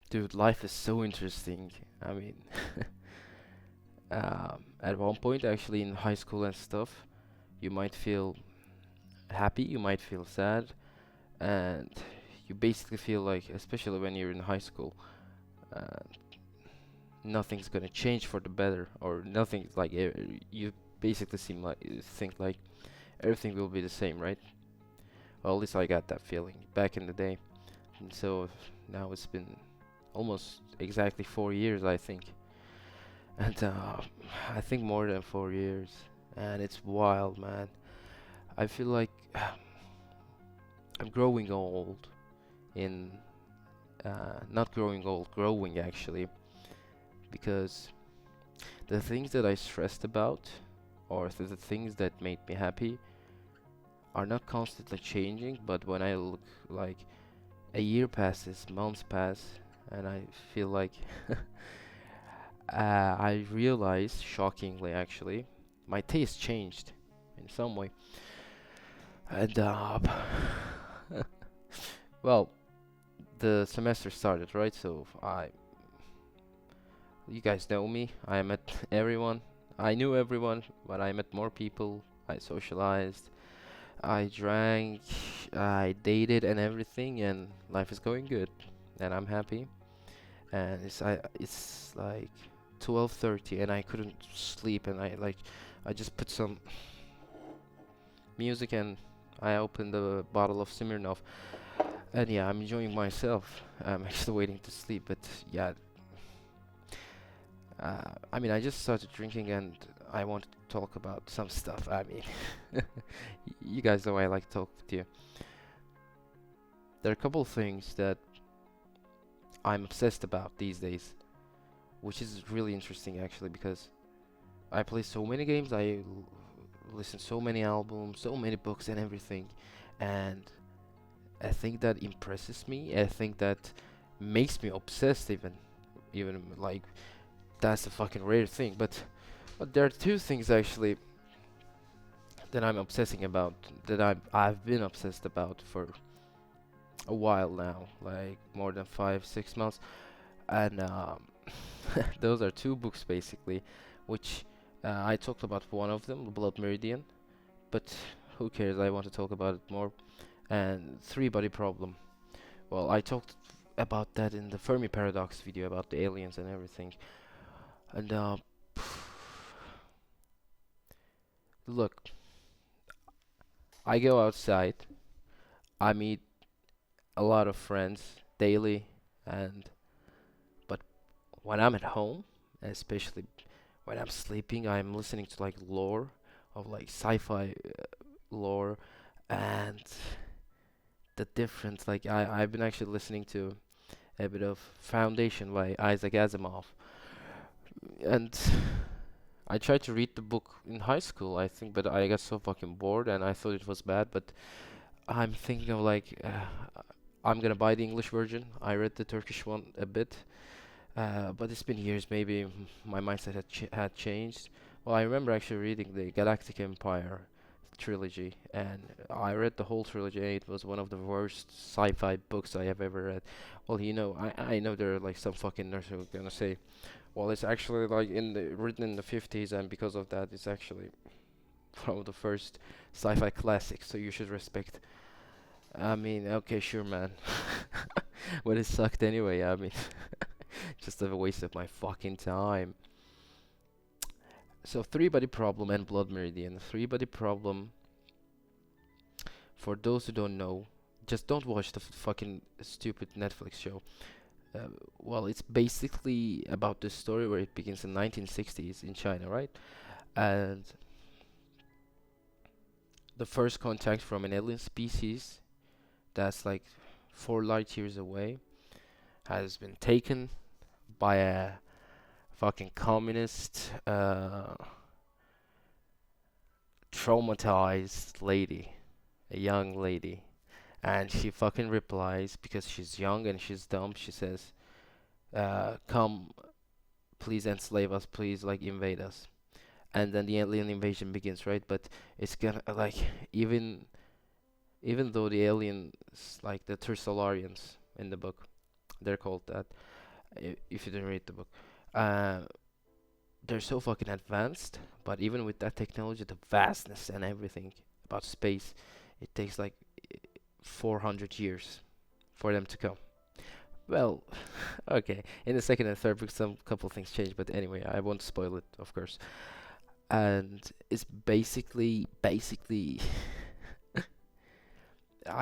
Dude, life is so interesting. I mean, at one point, actually, in high school and stuff, you might feel happy, you might feel sad, and you basically feel like, especially when you're in high school, uh, nothing's gonna change for the better, or nothing like you basically seem like think like everything will be the same, right? Well, at least I got that feeling back in the day, and so now it's been almost exactly 4 years, I think, and I think more than 4 years, and it's wild, man. I feel like I'm growing old in not growing old, growing actually, because the things that I stressed about, or the things that made me happy, are not constantly changing. But when I look like a year passes, months pass, and I feel like I realize, shockingly actually, my taste changed in some way. And well, the semester started, right? So you guys know me. I met everyone. I knew everyone, but I met more people. I socialized. I drank. I dated and everything, and life is going good, and I'm happy. And it's like 12:30, and I couldn't sleep, and I just put some music and I opened a bottle of Smirnoff, and yeah, I'm enjoying myself. I'm actually waiting to sleep, but yeah, I mean, I just started drinking and I want to talk about some stuff. I mean, you guys know I like to talk with you. There are a couple of things that I'm obsessed about these days, which is really interesting actually because I play so many games, listen so many albums, so many books and everything, and I think that impresses me. I think that makes me obsessed even like that's a fucking rare thing. But there are two things actually that I'm obsessing about, that I've been obsessed about for a while now, like more than 5 6 months, and those are two books basically, which I talked about one of them, Blood Meridian, but who cares? I want to talk about it more. And Three Body Problem. Well, I talked about that in the Fermi Paradox video about the aliens and everything. And look, I go outside, I meet a lot of friends daily, and but when I'm at home, especially when I'm sleeping, I'm listening to like lore of like sci-fi lore, and the difference. Like I've been actually listening to a bit of Foundation by Isaac Asimov, and I tried to read the book in high school, I think, but I got so fucking bored and I thought it was bad. But I'm thinking of like I'm gonna buy the English version. I read the Turkish one a bit, but it's been years. Maybe my mindset had changed. Well, I remember actually reading the Galactic Empire trilogy, and I read the whole trilogy. And it was one of the worst sci-fi books I have ever read. Well, I know there are like some fucking nerds who are gonna say, well, it's actually like written in the 50s, and because of that, it's actually one of the first sci-fi classics. So you should respect. I mean, okay, sure, man. But it sucked anyway. I mean, just a waste of my fucking time. So Three Body Problem and Blood Meridian. Three Body Problem, for those who don't know, just don't watch the fucking stupid Netflix show. Uh, well, it's basically about the story where it begins in 1960s in China, right? And the first contact from an alien species that's like 4 light years away has been taken by a fucking communist, traumatized lady, a young lady. And she fucking replies, because she's young and she's dumb, she says, come, please enslave us, please, like, invade us. And then the alien invasion begins, right? But it's gonna, like, even even though the aliens, like the Tersolarians in the book, they're called that, if you didn't read the book. Uh, they're so fucking advanced, but even with that technology, the vastness and everything about space, it takes like 400 years for them to come. Well, okay. In the second and third book, some couple things change, but anyway, I won't spoil it, of course. And it's basically, I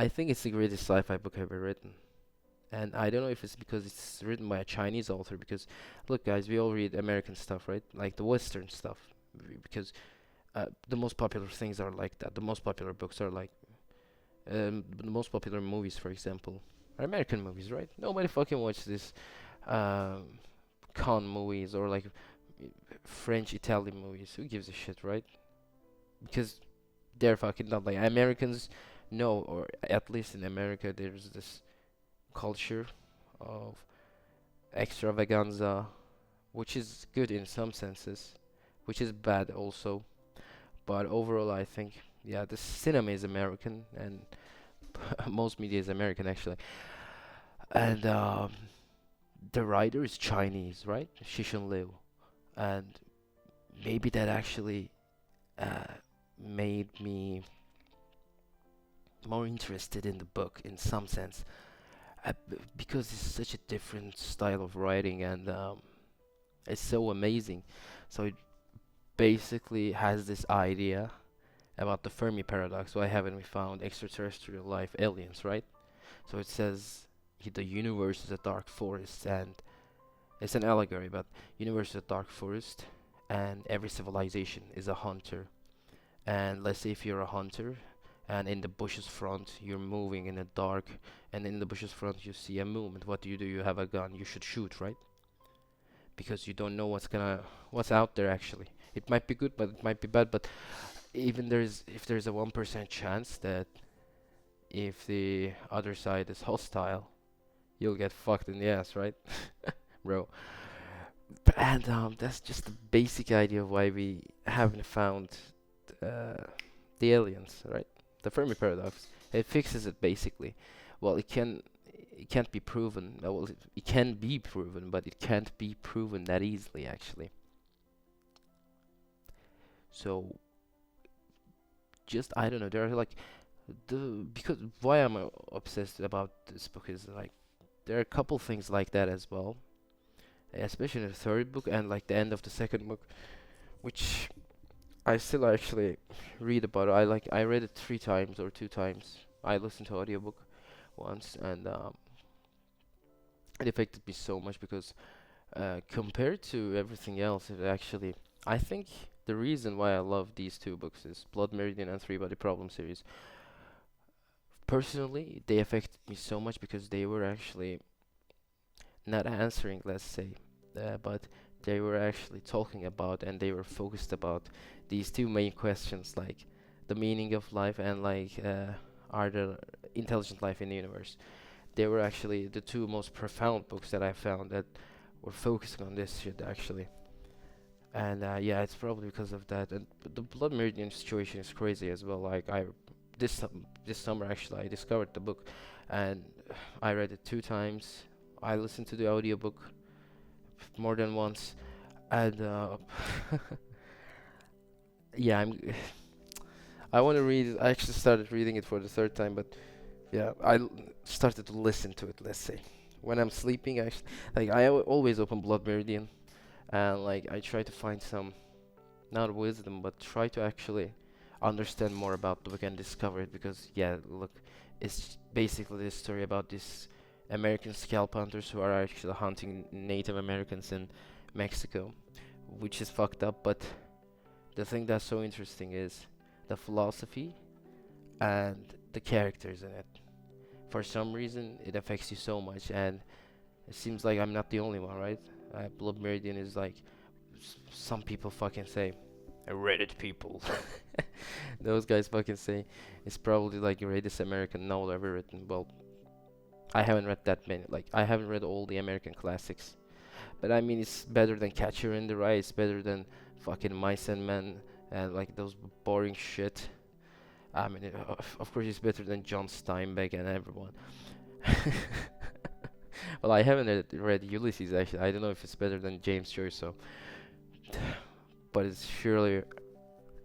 think it's the greatest sci-fi book ever written. And I don't know if it's because it's written by a Chinese author, because look, guys, we all read American stuff, right? Like the Western stuff, because the most popular things are like that. The most popular books are like the most popular movies, for example, are American movies, right? Nobody fucking watches this um, con movies or like French, Italian movies. Who gives a shit, right? Because they're fucking dumb. Like Americans know, or at least in America, there's this culture of extravaganza, which is good in some senses, which is bad also. But overall, I think, yeah, the cinema is American, and most media is American actually. And the writer is Chinese, right? Shishin Liu. And maybe that actually uh, made me more interested in the book in some sense, because it's such a different style of writing, and it's so amazing. So it basically has this idea about the Fermi paradox. Why haven't we found extraterrestrial life, aliens, right? So it says the universe is a dark forest, and it's an allegory, but universe is a dark forest, and every civilization is a hunter. And let's say if you're a hunter, and in the bushes front you're moving in the dark, and in the bushes front you see a movement. What do? You have a gun. You should shoot, right? Because you don't know what's out there actually. It might be good, but it might be bad. But even there's if there's a 1% chance that if the other side is hostile, you'll get fucked in the ass, right, bro? And that's just the basic idea of why we haven't found uh, the aliens, right? The Fermi paradox. It fixes it basically. Well, it can't be proven. Well, it can be proven, but it can't be proven that easily, actually. So just I don't know. There are like the because why I'm obsessed about this book is like there are a couple things like that as well, especially in the third book and like the end of the second book, which I still actually read about. I read it 3 times or 2 times. I listened to audiobook once, and it affected me so much because compared to everything else, it actually I think the reason why I love these two books is Blood Meridian and Three Body Problem series. Personally, they affected me so much because they were actually not answering, let's say, but they were actually talking about and they were focused about these two main questions, like the meaning of life and like are there intelligent life in the universe. They were actually the two most profound books that I found that were focusing on this shit actually. And yeah, it's probably because of that. And the Blood Meridian situation is crazy as well. Like this summer actually I discovered the book, and I read it 2 times. I listened to the audiobook more than once, and yeah, I want to read it. I actually started reading it for the third time, but yeah, started to listen to it. Let's say when I'm sleeping, actually, like always open Blood Meridian, and like I try to find some not wisdom, but try to actually understand more about the book and discover it. Because yeah, look, it's basically this story about these American scalp hunters who are actually hunting Native Americans in Mexico, which is fucked up. But the thing that's so interesting is the philosophy and the characters in it. For some reason, it affects you so much, and it seems like I'm not the only one, right? Blood Meridian is like some people fucking say, Reddit people. Those guys fucking say it's probably like the greatest American novel ever written. Well, I haven't read that many. Like I haven't read all the American classics, but I mean it's better than Catcher in the Rye. It's better than fucking Mice and Men and like those boring shit. I mean, of course, it's better than John Steinbeck and everyone. Well, I haven't read Ulysses actually. I don't know if it's better than James Joyce, so but it's surely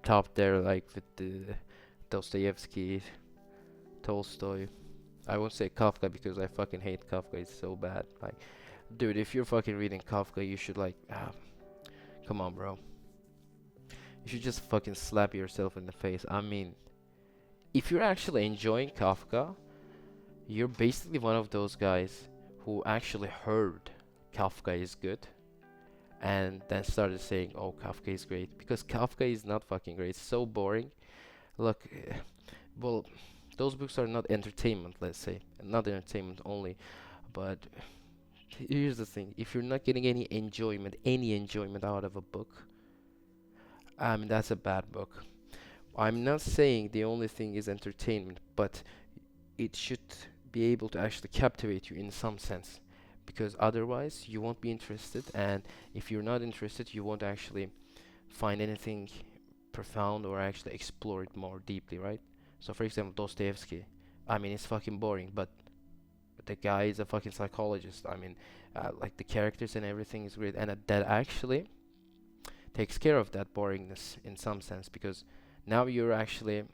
top there, like with the Dostoevsky, Tolstoy. I won't say Kafka because I fucking hate Kafka. It's so bad. Like, dude, if you're fucking reading Kafka, you should like, come on, bro. You should just fucking slap yourself in the face. I mean, if you're actually enjoying Kafka, you're basically one of those guys who actually heard Kafka is good and then started saying, "Oh, Kafka is great," because Kafka is not fucking great. It's so boring. Look, well, those books are not entertainment, let's say, not entertainment only. But here's the thing: if you're not getting any enjoyment out of a book, I mean that's a bad book. I'm not saying the only thing is entertainment, but it should be able to actually captivate you in some sense, because otherwise you won't be interested, and if you're not interested, you won't actually find anything profound or actually explore it more deeply, right? So, for example, Dostoevsky. I mean, it's fucking boring, but the guy is a fucking psychologist. I mean, like the characters and everything is great, and that actually takes care of that boringness in some sense because now you're actually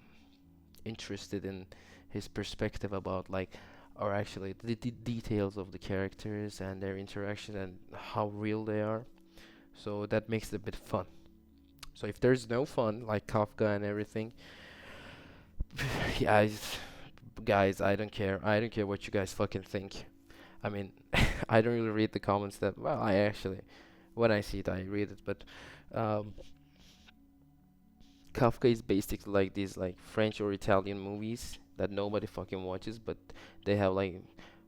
interested in his perspective about like or actually the details of the characters and their interaction and how real they are. So that makes it a bit fun. So if there's no fun like Kafka and everything, yeah, guys, I don't care. I don't care what you guys fucking think. I mean, I don't really read the comments that well, I actually when I see it I read it, but um, Kafka is basically like these like French or Italian movies that nobody fucking watches, but they have like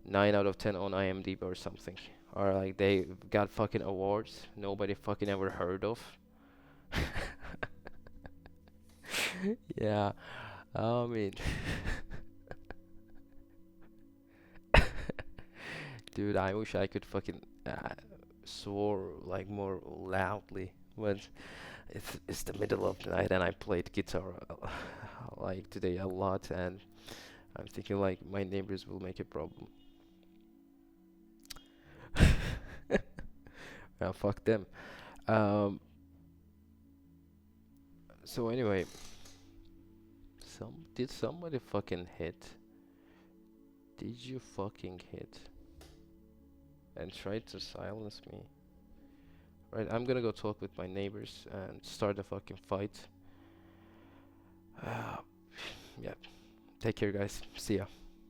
9 out of 10 on IMDb or something. Or like they got fucking awards nobody fucking ever heard of. Yeah, I mean, dude, I wish I could fucking swore like more loudly, but it's the middle of the night and I played guitar like today a lot, and I'm thinking like my neighbors will make a problem. Yeah, fuck them. Um, so anyway, did somebody fucking hit? Did you fucking hit? And try to silence me? Right, I'm gonna go talk with my neighbors and start a fucking fight. Uh, yeah, take care, guys. See ya.